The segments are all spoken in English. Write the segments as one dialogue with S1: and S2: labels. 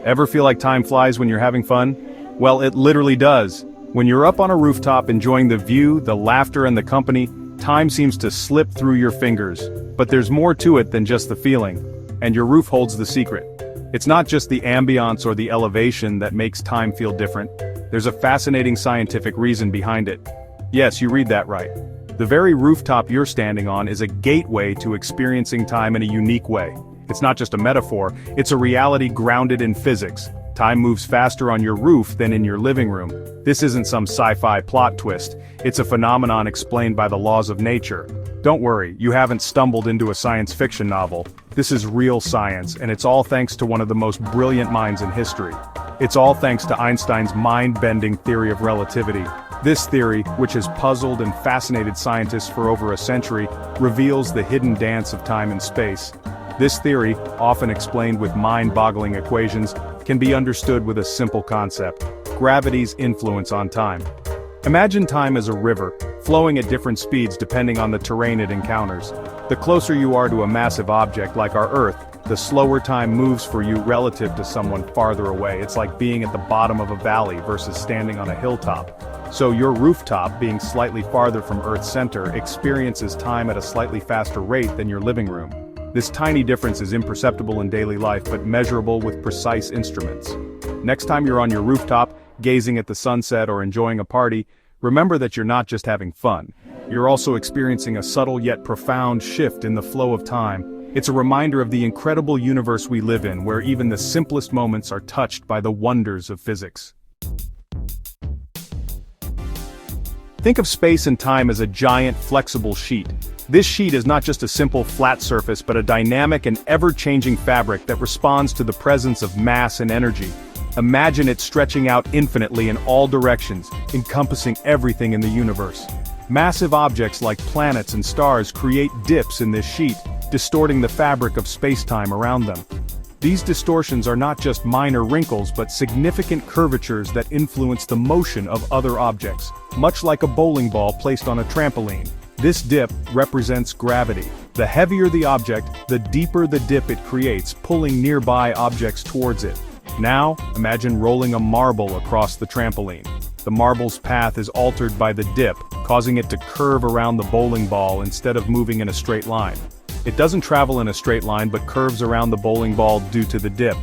S1: Ever feel like time flies when you're having fun? Well, it literally does. When you're up on a rooftop enjoying the view, the laughter and the company, time seems to slip through your fingers. But there's more to it than just the feeling. And your roof holds the secret. It's not just the ambiance or the elevation that makes time feel different. There's a fascinating scientific reason behind it. Yes, you read that right. The very rooftop you're standing on is a gateway to experiencing time in a unique way. It's not just a metaphor, it's a reality grounded in physics. Time moves faster on your roof than in your living room. This isn't some sci-fi plot twist, it's a phenomenon explained by the laws of nature. Don't worry, you haven't stumbled into a science fiction novel. This is real science, and it's all thanks to one of the most brilliant minds in history. It's all thanks to Einstein's mind-bending theory of relativity. This theory, which has puzzled and fascinated scientists for over a century, reveals the hidden dance of time and space. This theory, often explained with mind-boggling equations, can be understood with a simple concept: gravity's influence on time. Imagine time as a river, flowing at different speeds depending on the terrain it encounters. The closer you are to a massive object like our Earth, the slower time moves for you relative to someone farther away. It's like being at the bottom of a valley versus standing on a hilltop. So your rooftop, being slightly farther from Earth's center, experiences time at a slightly faster rate than your living room. This tiny difference is imperceptible in daily life but measurable with precise instruments. Next time you're on your rooftop, gazing at the sunset or enjoying a party, remember that you're not just having fun. You're also experiencing a subtle yet profound shift in the flow of time. It's a reminder of the incredible universe we live in, where even the simplest moments are touched by the wonders of physics. Think of space and time as a giant, flexible sheet. This sheet is not just a simple flat surface but a dynamic and ever-changing fabric that responds to the presence of mass and energy. Imagine it stretching out infinitely in all directions, encompassing everything in the universe. Massive objects like planets and stars create dips in this sheet, distorting the fabric of space-time around them. These distortions are not just minor wrinkles but significant curvatures that influence the motion of other objects, much like a bowling ball placed on a trampoline. This dip represents gravity. The heavier the object, the deeper the dip it creates, pulling nearby objects towards it. Now, imagine rolling a marble across the trampoline. The marble's path is altered by the dip, causing it to curve around the bowling ball instead of moving in a straight line. It doesn't travel in a straight line but curves around the bowling ball due to the dip.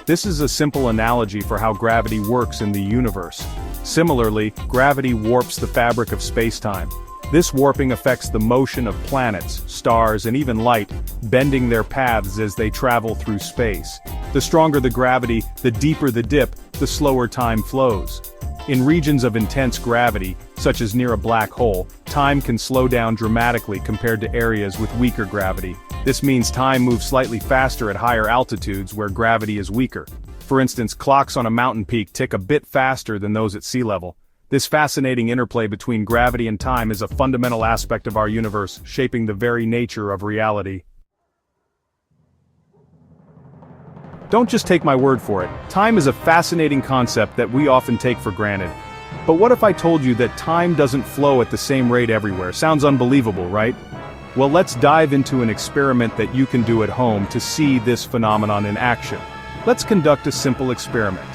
S1: This is a simple analogy for how gravity works in the universe. Similarly, gravity warps the fabric of space-time. This warping affects the motion of planets, stars, and even light, bending their paths as they travel through space. The stronger the gravity, the deeper the dip, the slower time flows. In regions of intense gravity, such as near a black hole, time can slow down dramatically compared to areas with weaker gravity. This means time moves slightly faster at higher altitudes where gravity is weaker. For instance, clocks on a mountain peak tick a bit faster than those at sea level. This fascinating interplay between gravity and time is a fundamental aspect of our universe, shaping the very nature of reality. Don't just take my word for it. Time is a fascinating concept that we often take for granted. But what if I told you that time doesn't flow at the same rate everywhere? Sounds unbelievable, right? Well, let's dive into an experiment that you can do at home to see this phenomenon in action. Let's conduct a simple experiment.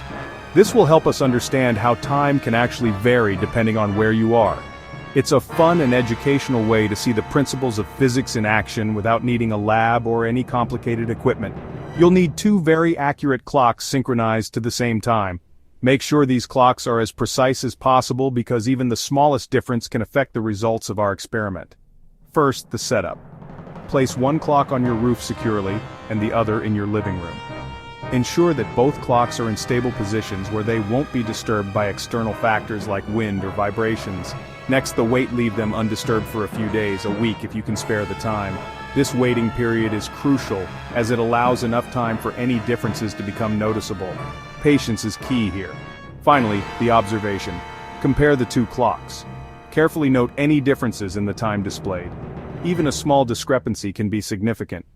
S1: This will help us understand how time can actually vary depending on where you are. It's a fun and educational way to see the principles of physics in action without needing a lab or any complicated equipment. You'll need two very accurate clocks synchronized to the same time. Make sure these clocks are as precise as possible because even the smallest difference can affect the results of our experiment. First, the setup. Place one clock on your roof securely and the other in your living room. Ensure that both clocks are in stable positions where they won't be disturbed by external factors like wind or vibrations. Next, leave them undisturbed for a few days, a week if you can spare the time. This waiting period is crucial, as it allows enough time for any differences to become noticeable. Patience is key here. Finally, the observation. Compare the two clocks. Carefully note any differences in the time displayed. Even a small discrepancy can be significant.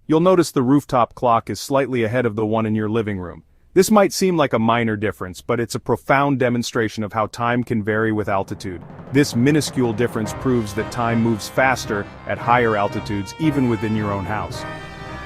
S1: You'll notice the rooftop clock is slightly ahead of the one in your living room. This might seem like a minor difference, but it's a profound demonstration of how time can vary with altitude. This minuscule difference proves that time moves faster at higher altitudes even within your own house.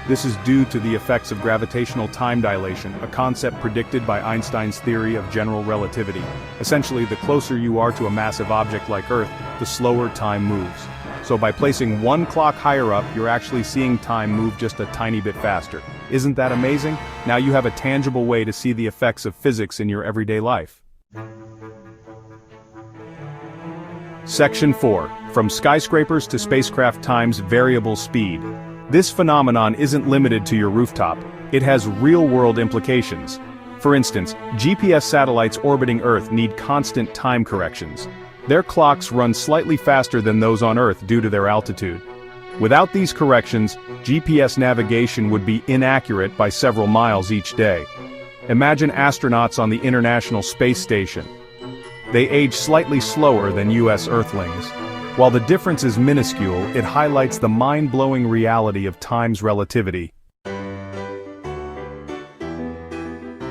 S1: This is due to the effects of gravitational time dilation, a concept predicted by Einstein's theory of general relativity. Essentially, the closer you are to a massive object like Earth, the slower time moves. So by placing one clock higher up, you're actually seeing time move just a tiny bit faster. Isn't that amazing? Now you have a tangible way to see the effects of physics in your everyday life. Section 4. From skyscrapers to spacecraft times variable speed. This phenomenon isn't limited to your rooftop. It has real-world implications. For instance, GPS satellites orbiting Earth need constant time corrections. Their clocks run slightly faster than those on Earth due to their altitude. Without these corrections, GPS navigation would be inaccurate by several miles each day. Imagine astronauts on the International Space Station. They age slightly slower than US Earthlings. While the difference is minuscule, it highlights the mind-blowing reality of time's relativity.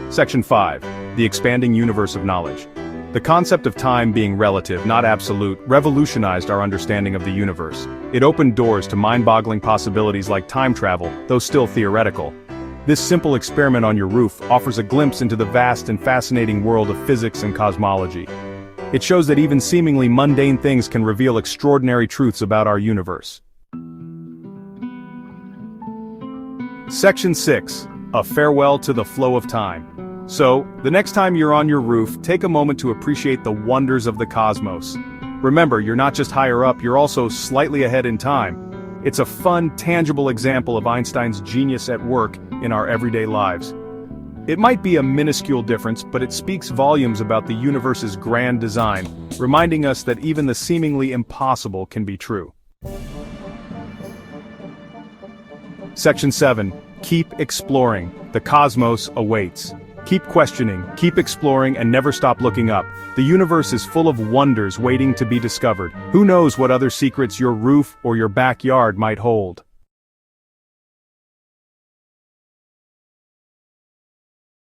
S1: Section 5. The expanding universe of knowledge. The concept of time being relative, not absolute, revolutionized our understanding of the universe. It opened doors to mind-boggling possibilities like time travel, though still theoretical. This simple experiment on your roof offers a glimpse into the vast and fascinating world of physics and cosmology. It shows that even seemingly mundane things can reveal extraordinary truths about our universe. Section 6. A farewell to the flow of time. So, the next time you're on your roof, take a moment to appreciate the wonders of the cosmos. Remember, you're not just higher up, you're also slightly ahead in time. It's a fun, tangible example of Einstein's genius at work in our everyday lives. It might be a minuscule difference, but it speaks volumes about the universe's grand design, reminding us that even the seemingly impossible can be true. Section 7. Keep exploring. The cosmos awaits. Keep questioning, keep exploring, and never stop looking up. The universe is full of wonders waiting to be discovered. Who knows what other secrets your roof or your backyard might hold?